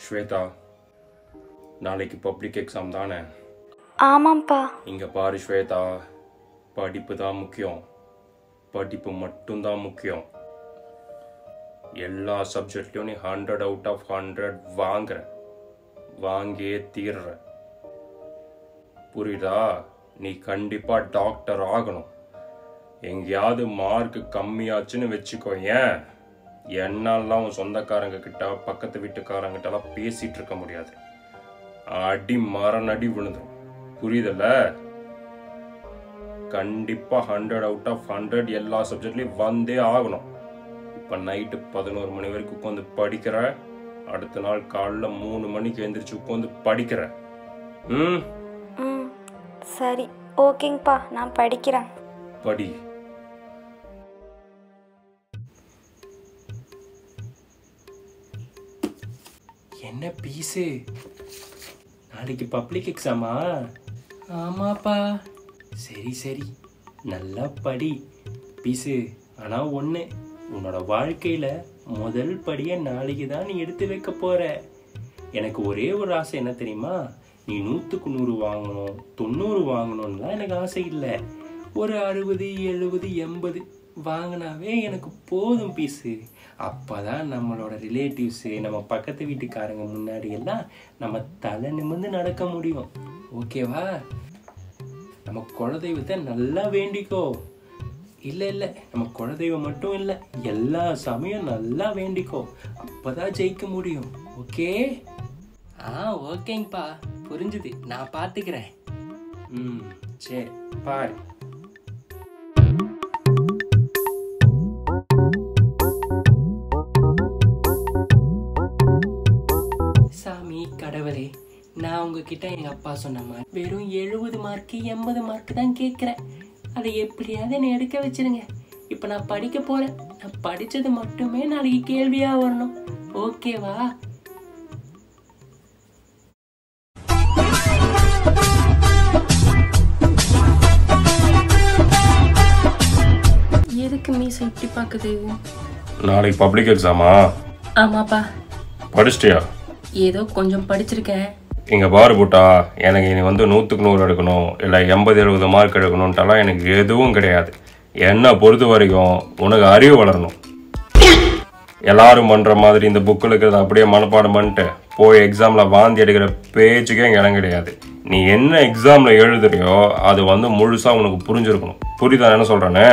ஸ்வேதா, நாளைக்கு public exam தானே? ஆமாம்ப்பா. இங்கே பாரு ஸ்வேதா, படிப்பு தான் முக்கியம். படிப்பு மட்டும்தான் முக்கியம். எல்லா சப்ஜெக்ட்லையும் நீ 100 out of 100 வாங்குற, வாங்கியே தீர்ற. புரியுதா? நீ கண்டிப்பாக டாக்டர் ஆகணும். எங்கேயாவது மார்க் கம்மியாச்சுன்னு வச்சுக்கோ, ஏன் என்னெல்லாம் உன் சொந்தக்காரங்க கிட்ட பக்கத்து வீட்டுக்காரங்கிட்டலாம் பேசிட்டு இருக்க முடியாது. அடி மரணடி விழுந்துடும். புரியுதல்ல? கண்டிப்பா 100 out of 100 எல்லா சப்ஜெக்ட்லயும் வந்தே ஆகணும். இப்ப நைட்டு 11 மணி வரைக்கும் உட்காந்து படிக்கிற, அடுத்த நாள் காலைல 3 மணிக்கு எழுந்திரிச்சு உட்காந்து படிக்கிற. சரி, ஓகேங்கப்பா, நான் படிக்கிறேன். படி. என்ன பீஸு, நாளைக்கு பப்ளிக் எக்ஸாமா? ஆமாப்பா. சரி சரி, நல்லா படி பீஸு. ஆனால் ஒன்று, உன்னோட வாழ்க்கையில் முதல் படியை நாளைக்கு தான் நீ எடுத்து வைக்க போகிற. எனக்கு ஒரே ஒரு ஆசை என்ன தெரியுமா? நீ 100க்கு 100 வாங்கணும், 90 வாங்கணும்லாம் எனக்கு ஆசை இல்லை. ஒரு 60, 70, 80 வாங்கினாவே எனக்கு போதும் பீஸு. அப்போ தான் நம்மளோட ரிலேட்டிவ்ஸு, நம்ம பக்கத்து வீட்டுக்காரங்க முன்னாடி எல்லாம் நம்ம தலை நிமிர்ந்து நடக்க முடியும். ஓகேவா? நம்ம குலதெய்வத்தை நல்லா வேண்டிக்கோ. இல்லை, நம்ம குலதெய்வம் மட்டும் இல்லை, எல்லா சமயம் நல்லா வேண்டிக்கோ. அப்போ தான் ஜெயிக்க முடியும். ஓகே? ஓகேங்கப்பா, புரிஞ்சுது, நான் பார்த்துக்கிறேன். சரி, பாரு. சாமி கடவுளே, நான் உங்ககிட்ட எங்கள் அப்பா சொன்ன மாதிரி வெறும் 70 மார்க்கு 80 மார்க்கு தான் கேட்குறேன். அதை எப்படியாவது என்னை எடுக்க வச்சிருங்க. இப்போ நான் படிக்க போகிறேன். நான் படித்தது மட்டுமே நாளைக்கு கேள்வியாக வரணும். ஓகேவா? எதுக்கு மீஸ் இப்படி பார்க்குது? நாளைக்கு பப்ளிக் எக்ஸாமா? ஆமாப்பா. படிச்சிட்டியா? ஏதோ கொஞ்சம் படிச்சிருக்கேன். இங்கே பாரு புட்டா, எனக்கு இனி 100க்கு 100 எடுக்கணும், இல்லை 80, 70 மார்க் எடுக்கணுன்ட்டெல்லாம் எனக்கு எதுவும் கிடையாது. என்னை பொறுத்த வரைக்கும் உனக்கு அறிவு வளரணும். எல்லாரும் பண்ணுற மாதிரி இந்த புக்கில் இருக்கிறத அப்படியே மனப்பாடம் பண்ணிட்டு போய் எக்ஸாமில் வாந்தி எடுக்கிற பேச்சுக்கே இங்கே இடம் கிடையாது. நீ என்ன எக்ஸாமில் எழுதுறியோ அது முழுசாக உனக்கு புரிஞ்சிருக்கணும். புரியுதா என்ன சொல்கிறேன்னு?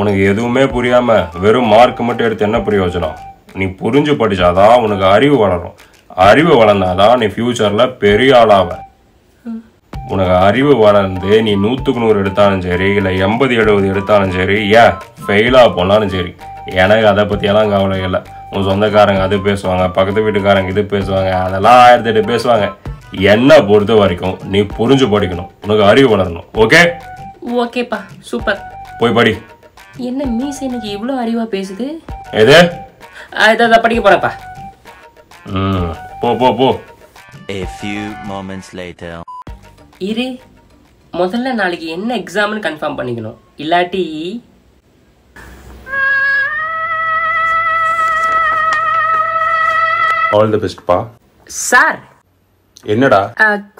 உனக்கு எதுவுமே புரியாமல் வெறும் மார்க் மட்டும் எடுத்து என்ன பிரயோஜனம்? நீ புரிஞ்சு படித்தாதான் உனக்கு அறிவு வளரும். அறிவு வளர்ந்தாதான் நீ ஃப்யூச்சரில் பெரிய ஆளாவ. உனக்கு அறிவு வளர்ந்து நீ 100க்கு 100 எடுத்தாலும் சரி, இல்லை 80, 70 எடுத்தாலும் சரி, ஏன் ஃபெயிலாக போனாலும் சரி, எனக்கு அதை பற்றியெல்லாம் கவலை இல்லை. உன் சொந்தக்காரங்க அது பேசுவாங்க, பக்கத்து வீட்டுக்காரங்க இது பேசுவாங்க, அதெல்லாம் 1008 பேசுவாங்க. என்னை பொறுத்த வரைக்கும் நீ புரிஞ்சு படிக்கணும், உனக்கு அறிவு வளரணும். ஓகே? ஓகேப்பா, சூப்பர். போய் படி. என்ன மீஸ் எனக்கு இவ்வளோ அறிவாக பேசுது? எது? இதை படிக்க போகிறேன்ப்பா. போ போ போ. A few moments later. இரு, முதல்ல நாளைக்கு என்ன எக்ஸாம்னு கன்ஃபார்ம் பண்ணிக்கணும். இல்லாட்டி ஆல் தி பெஸ்ட் பா. சார், என்னடா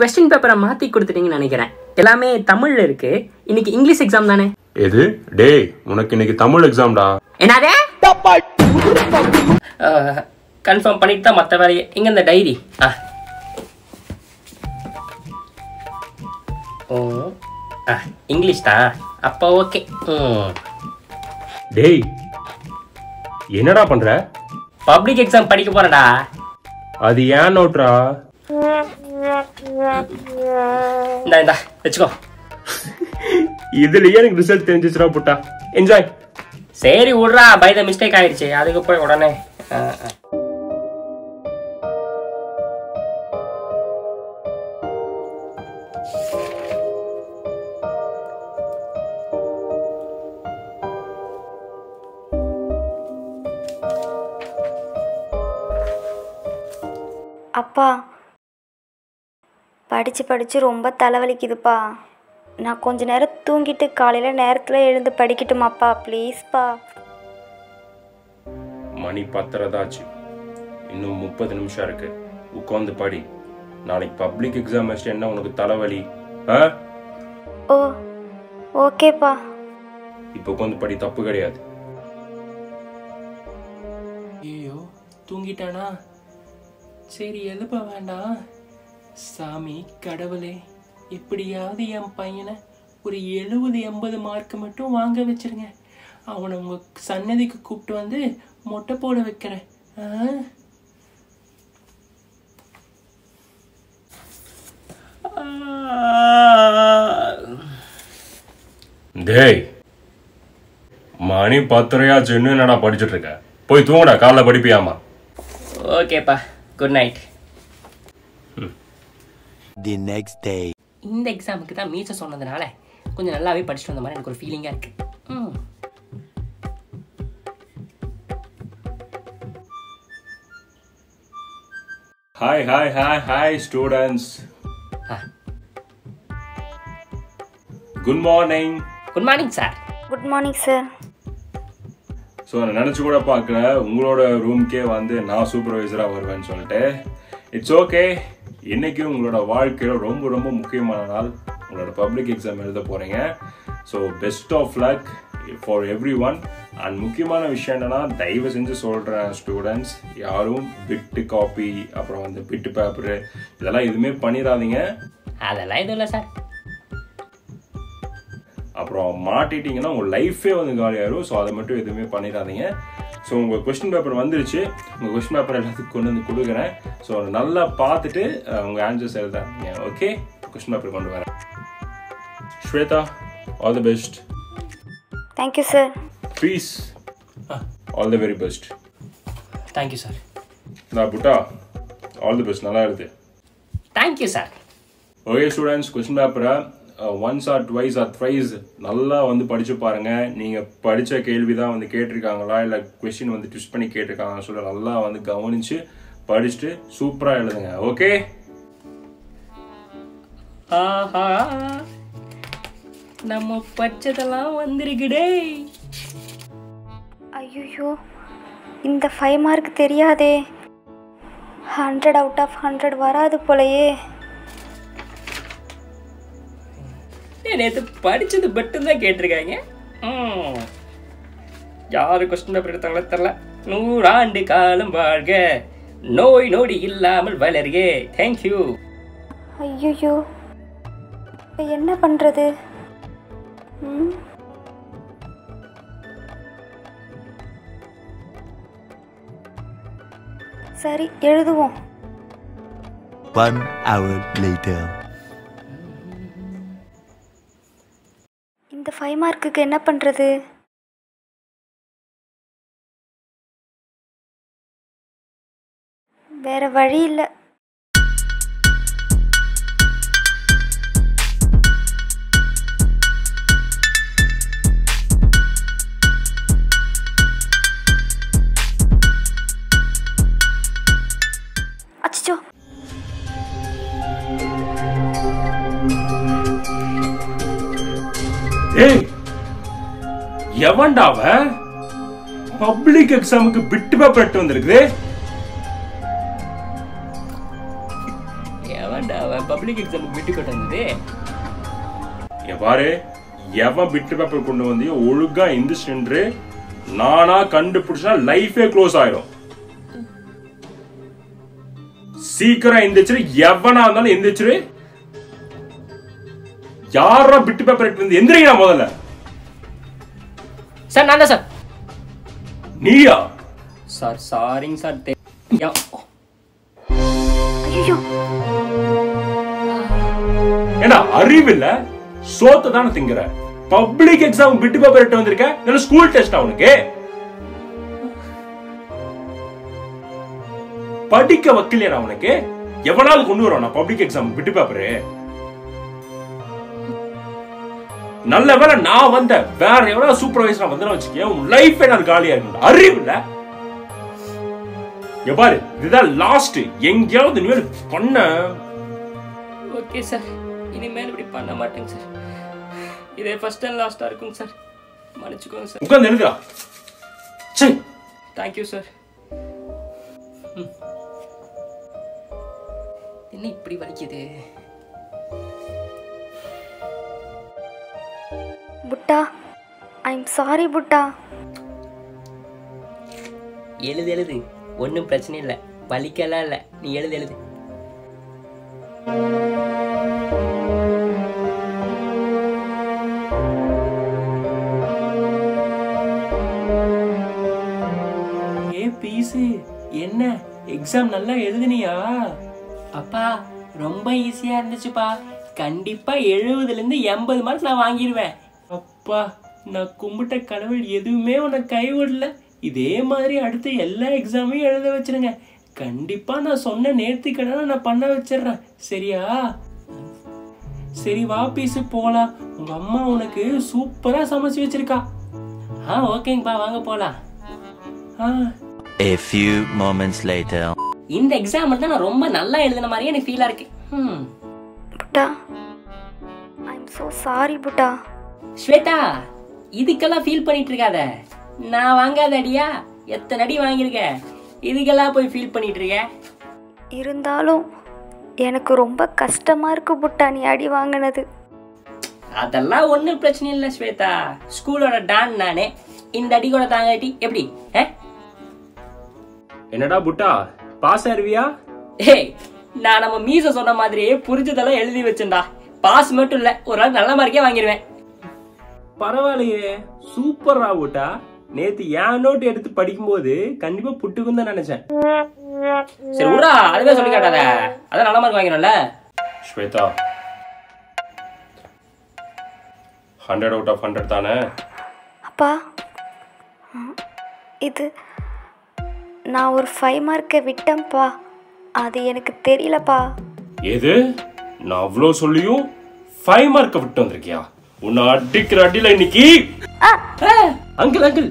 கொஸ்டின் பேப்பரை மாற்றி கொடுத்துட்டீங்கன்னு நினைக்கிறேன். எல்லாமே தமிழில் இருக்கு. இன்னைக்கு இங்கிலீஷ் எக்ஸாம் தானே? எது? டேய், உனக்கு இன்னைக்கு தமிழ் எக்ஸாம்டா. என்னதே? கன்ஃபார்ம் பண்ணிட்டு தான் மற்ற வேலையை. இங்கே இந்த டைரி. இங்கிலீஷ் தான். அப்போ ஓகே. டேய், என்னடா பண்ற? பப்ளிக் எக்ஸாம் படிக்க போறடா. அது ஏன் நோட்ரா? இந்தா வச்சுக்கோ. இதுலயே எனக்கு ரிசல்ட் தெரிஞ்சிச்சுடா புட்டா. என்ஜாய். சரி விட்றா, பை த மிஸ்டேக் ஆயிடுச்சு. அதுக்கு போய் உடனே அப்பா, படித்து ரொம்ப தலைவலிக்குதுப்பா. நான் கொஞ்ச நேரம் தூங்கிட்டு காலையில் நேரத்தில் எழுந்து படிக்கட்டுமாப்பா? ப்ளீஸ்ப்பா. மணி 10:30 ஆச்சு. இன்னும் 30 நிமிஷம் இருக்கு. உட்காந்து படி. நாளைக்கு பப்ளிக் எக்ஸாம் வச்சுட்டு என்ன உனக்கு தலைவலி? ஓ ஓகேப்பா. இப்போ உட்காந்து படி, தப்பு கிடையாது. ஐயோ தூங்கிட்டானா? சரி எழுப்ப வேண்டாம். சாமி கடவுளே, எப்படியாவது என் பையனை ஒரு 70-80 மார்க் மட்டும் வாங்க வச்சிருங்க. அவனை உங்க சன்னதிக்கு கூப்பிட்டு வந்து மொட்டை போட வைக்கிறேன். டேய், மணி 10:30 இன்னும் என்னடா படிச்சுட்டு இருக்க? போய் தூங்குடா, காலைல படிப்பியாமா? ஓகேப்பா, good night. The next day. இந்த எக்ஸாமுக்கு தான் மீச சொன்னதுனால கொஞ்சம் நல்லாவே படிச்சுட்டு வந்த மாதிரி எனக்கு ஒரு ஃபீலிங்காக இருக்கு. Hi students. Good morning. Good morning sir. Good morning sir. So நான் நினச்சி கூட பார்க்கல உங்களோட ரூம்க்கே வந்து நான் சூப்பர்வைசராக வருவேன்னு சொல்லிட்டு. It's okay. இன்னைக்கு உங்களோட வாழ்க்கையில் ரொம்ப ரொம்ப முக்கியமான நாள். உங்களோட பப்ளிக் எக்ஸாம் எழுத போகிறீங்க. So best of luck for everyone. And முக்கியமான விஷயம் என்னன்னா, தயவு செஞ்சு சொல்கிறேன் ஸ்டூடெண்ட்ஸ், யாரும் பிட்டு காப்பி அப்புறம் வந்து பிட்டு பேப்பரு இதெல்லாம் எதுவுமே பண்ணிடாதீங்க. அதெல்லாம் எதுவும் இல்லை சார். அப்புறம் மாட்டிட்டீங்கன்னா உங்கள் லைஃபே வந்து காலியாயிரும். ஸோ அதை மட்டும் எதுவுமே பண்ணிடாதீங்க. ஸோ உங்கள் கொஸ்டின் பேப்பர் வந்துருச்சு. உங்கள் கொஸ்டின் பேப்பர் எல்லாத்துக்கும் கொண்டு வந்து கொடுக்குறேன். ஸோ நல்லா பார்த்துட்டு உங்கள் ஆன்சர்ஸ் எழுதாதீங்க. ஓகே, கொஸ்டின் பேப்பர் கொண்டு வரேன். Shweta, all the best. Thank you sir. Please, all the very best. Thank you sir. நான் புட்டா, ஆல் தி பெஸ்ட். நல்லா எழுது. Thank you sir. Okay students, question பேப்பரை once or twice or thrice நல்லா வந்து படிச்சு பாருங்க. நீங்க படிச்ச கேள்வி தான் வந்து கேட்டிருக்காங்களா இல்லை கொஸ்டின் வந்து ட்விஸ்ட் பண்ணி கேட்டிருக்காங்கன்னு சொல்லி நல்லா வந்து கவனிச்சு படிச்சுட்டு சூப்பரா எழுதுங்க. ஓகே, ஆஹா, நம்ம பச்சதெல்லாம் வந்திருக்குடே. ஐயோ, இந்த 5 மார்க் தெரியாதே. 100 out of 100 வராது போலையே. நேற்று படிச்சது மட்டும் தான் கேட்டிருக்காங்க. யாரு கொஸ்டின் பேப்பர் எடுத்தாங்களோ தெரியல. 100 ஆண்டு காலம் வாழ்க, நோய் நொடி இல்லாமல் வளர்க. தேங்க்யூ. ஐயோ, இப்போ என்ன பண்ணுறது? சரி, எழுதுவோம். 1 hour later. இந்த 5 மார்க்குக்கு என்ன பண்ணுறது? வேற வழி இல்லை. அச்சோ, ஏய் எவன்டா அவன்? பப்ளிக் எக்ஸாமுக்கு பிட்டு பேப்பர் எடுத்து வந்திருக்குது. எவன்டா அவன் பப்ளிக் எக்ஸாமுக்கு விட்டு கொண்டு வந்தது? பாரு, எவன் பிட்டு பேப்பர் கொண்டு வந்தியோ ஒழுங்கா எந்திரிச்சு நின்று நானா கண்டுபிடிச்சா லைஃபே க்ளோஸ் ஆயிடும். சீக்கிரம் எந்திரிச்சிரு. எவனா இருந்தாலும் எந்திரிச்சிரு. யாரா பிட்டு பேப்பர் எடுத்து வந்து எந்திரிங்க முதல்ல. சார் நான் தான் சார். நீயா? சார் சாரிங்க சார். ஐயோ, ஏன்னா அறிவில்ல, சோத்த தானே திங்கிற. பப்ளிக் எக்ஸாம் பிட்டு பேப்பர் எடுத்து வந்திருக்க. இல்ல ஸ்கூல் டெஸ்ட் அவனுக்கு படிக்க வைக்கலையா அவனுக்கு? எவனாவது கொண்டு வரானா பப்ளிக் எக்ஸாம் பிட்டு பேப்பரு? நல்ல வேலை நான் வந்த. வேற எவ்வளவு சூப்பர்வைசரா வந்து வச்சுக்கேன், உன் லைஃப் என்ன காலியா இருக்கு. அறிவு இல்ல. பாரு, இதுதான் லாஸ்ட். எங்கேயாவது நீ பண்ண. ஓகே சார், இனிமேல் இப்படி பண்ண மாட்டேங்க சார். இதே ஃபர்ஸ்ட் அண்ட் லாஸ்டா இருக்குங்க சார். மன்னிச்சுக்கோங்க சார். உட்கார்ந்து எழுதுடா. சரி, தேங்க்யூ சார். என்ன இப்படி வலிக்குது? புட்டா, ஐம் சாரி புட்டா. எழுது ஒன்றும் பிரச்சனை இல்லை, வலிக்கலாம் இல்லை, நீ எழுது. பீஸு, என்ன எக்ஸாம் நல்லா எழுதுனியா? அப்பா ரொம்ப ஈஸியா இருந்துச்சுப்பா. கண்டிப்பா 70லேருந்து 80 மார்க் நான் வாங்கிடுவேன். அப்பா, நான் கும்பிட்ட கடவுள் எதுவுமே உனக்கு கைவிடல. இதே மாதிரி அடுத்து எல்லா எக்ஸாமையும் எழுத வச்சிருங்க. கண்டிப்பா நான் சொன்ன நேர்த்திக்கடனை நான் பண்ண வச்சிடுறேன். சரியா? சரி வா பீஸு போலாம். உங்க அம்மா உனக்கு சூப்பரா சமைச்சு வச்சிருக்கா. ஓகேங்கப்பா, வாங்க போலாம். A few moments later. இந்த எக்ஸாம் தான் நான் ரொம்ப நல்லா எழுதின மாதிரியே எனக்கு ஃபீலா இருக்கு. புட்டா, ஐம் சோ சாரி புட்டா. ஸ்வேதா, இதுக்கெல்லாம் ஃபீல் பண்ணிட்டு இருக்காத. நான் வாங்காத அடியா எத்தனை அடி வாங்கியிருக்க, இதுக்கெல்லாம் போய் ஃபீல் பண்ணிட்டு இருக்க. இருந்தாலும் எனக்கு ரொம்ப கஷ்டமா இருக்கு புட்டா நீ அடி வாங்கினது. அதெல்லாம் ஒன்றும் பிரச்சனை இல்லை ஸ்வேதா. ஸ்கூலோட டான் நானே. இந்த அடி கூட தாங்காட்டி எப்படி? என்னடா புட்டா, பாஸ் ஆயிருவியா? நான் நம்ம மீச சொன்ன மாதிரியே புரிஞ்சதெல்லாம் எழுதி வச்சேன்டா. பாஸ் மட்டும் இல்ல, ஒரு நாள் நல்ல மார்க்கே வாங்கிடுவேன். பரவாயில்லையே, சூப்பரா புட்டா. நேத்து என் நோட்டு எடுத்து படிக்கும்போது கண்டிப்பா புட்டுக்கும் தான் நினைச்சேன். சரி விடா, அதுவே சொல்லி காட்டாத. அதான் நல்ல மார்க் வாங்கினோம்ல. ஸ்வேதா, 100 out of 100 தானே? அப்பா, இது நான் ஒரு 5 மார்க்கை விட்டேன்ப்பா. அது எனக்கு தெரியலப்பா. எது? நான் அவ்வளோ சொல்லியும் 5 மார்க்கை விட்டு வந்திருக்கியா? உன்னை அடிக்கிற அடியில இன்னைக்கு. அங்கிள் அங்கிள்,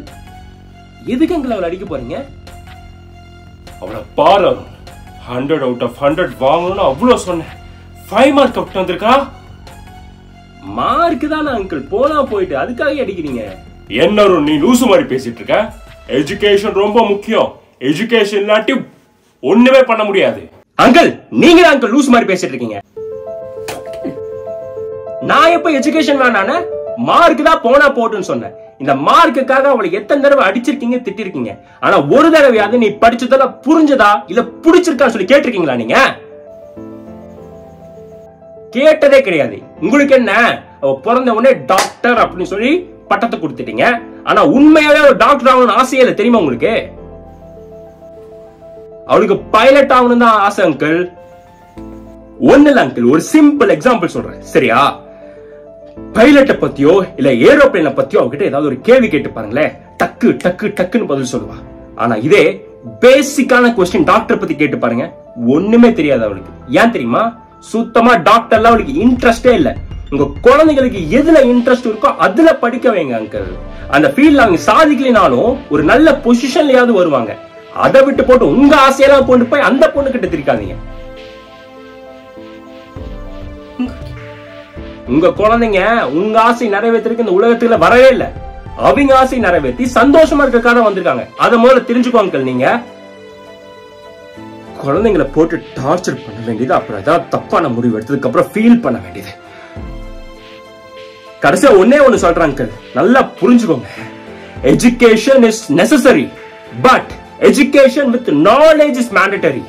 எதுக்கு அங்கிள் அவளை அடிக்க போறீங்க? அவளை பாரு, 100 out of 100 வாங்கணும்னு அவ்வளோ சொன்னேன். 5 மார்க்கை விட்டு வந்திருக்கா. மார்க்கு தானே அங்கிள், போனா போயிட்டு அதுக்காக அடிக்கிறீங்க. என்ன நீ லூசு மாதிரி பேசிட்டு இருக்க? எஜுகேஷன் ரொம்ப முக்கியம். எஜுகேஷன் இல்லாட்டி ஒண்ணுமே பண்ண முடியாது. அங்கிள், நீங்க தான் அங்கிள் லூசு மாதிரி பேசிட்டு இருக்கீங்க. நான் எப்ப எஜுகேஷன் வேணானே? மார்க் தான் போனா போட்டுன்னு சொன்னேன். இந்த மார்க்குக்காக அவளை எத்தனை தடவை அடிச்சிருக்கீங்க, திட்டிருக்கீங்க. ஆனா ஒரு தடவையாவது நீ படிச்சதெல்லாம் புரிஞ்சதா இல்ல புடிச்சிருக்கான்னு சொல்லி கேட்டிருக்கீங்களா? நீங்க கேட்டதே கிடையாது. உங்களுக்கு என்ன, அவ பிறந்த உடனே டாக்டர் அப்படின்னு சொல்லி பட்டத்தை கொடுத்துட்டீங்க. ஆனா உண்மையாவே ஒரு டாக்டர் ஆகணும்னு ஆசையே இல்லை தெரியுமா உங்களுக்கு? அவளுக்கு பைலட் ஆகணும் தான் ஆசை அங்கிள். ஒண்ணு இல்ல அங்கிள், ஒரு சிம்பிள் எக்ஸாம்பிள் சொல்றேன் சரியா? பைலட்டை பத்தியோ இல்ல ஏரோப்ளேனை பத்தியோ அவகிட்ட ஏதாவது ஒரு கேள்வி கேட்டு பாருங்களேன், டக்கு டக்கு டக்குன்னு பதில் சொல்லுவா. ஆனா இதே பேசிக்கான கொஸ்டின் டாக்டர் பத்தி கேட்டு பாருங்க, ஒண்ணுமே தெரியாது அவளுக்கு. ஏன் தெரியுமா? சுத்தமா டாக்டர்ல அவளுக்கு இன்ட்ரெஸ்டே இல்ல. உங்க குழந்தைகளுக்கு எதுல இன்ட்ரெஸ்ட் இருக்கோ அதுல படிக்க வைங்க அங்கிள். அந்த ஃபீல்ட்ல அவங்க சாதிக்கலினாலும் ஒரு நல்ல பொசிஷன்லயாவது வருவாங்க. அதை விட்டு போட்டு உங்க ஆசையெல்லாம் கொண்டு போய் அந்த பொண்ணு கிட்ட திரிக்காதீங்க. உங்க குழந்தைங்க உங்க ஆசை நிறைவேற்றிருக்கு இந்த உலகத்துல வரவே இல்லை. அவங்க ஆசை நிறைவேற்றி சந்தோஷமா இருக்காக வந்திருக்காங்க. அதை முதல்ல தெரிஞ்சுக்கோ அங்கிள். நீங்க குழந்தைங்களை போட்டு டார்ச்சர் பண்ண வேண்டியது, அப்புறம் ஏதாவது தப்பான முடிவு எடுத்ததுக்கு அப்புறம் ஃபீல் பண்ண வேண்டியது. கடைசியா ஒன்னே ஒண்ணு சொல்றேன் அங்கிள், நல்லா புரிஞ்சுக்கோங்க. Education is necessary, but education with knowledge is mandatory.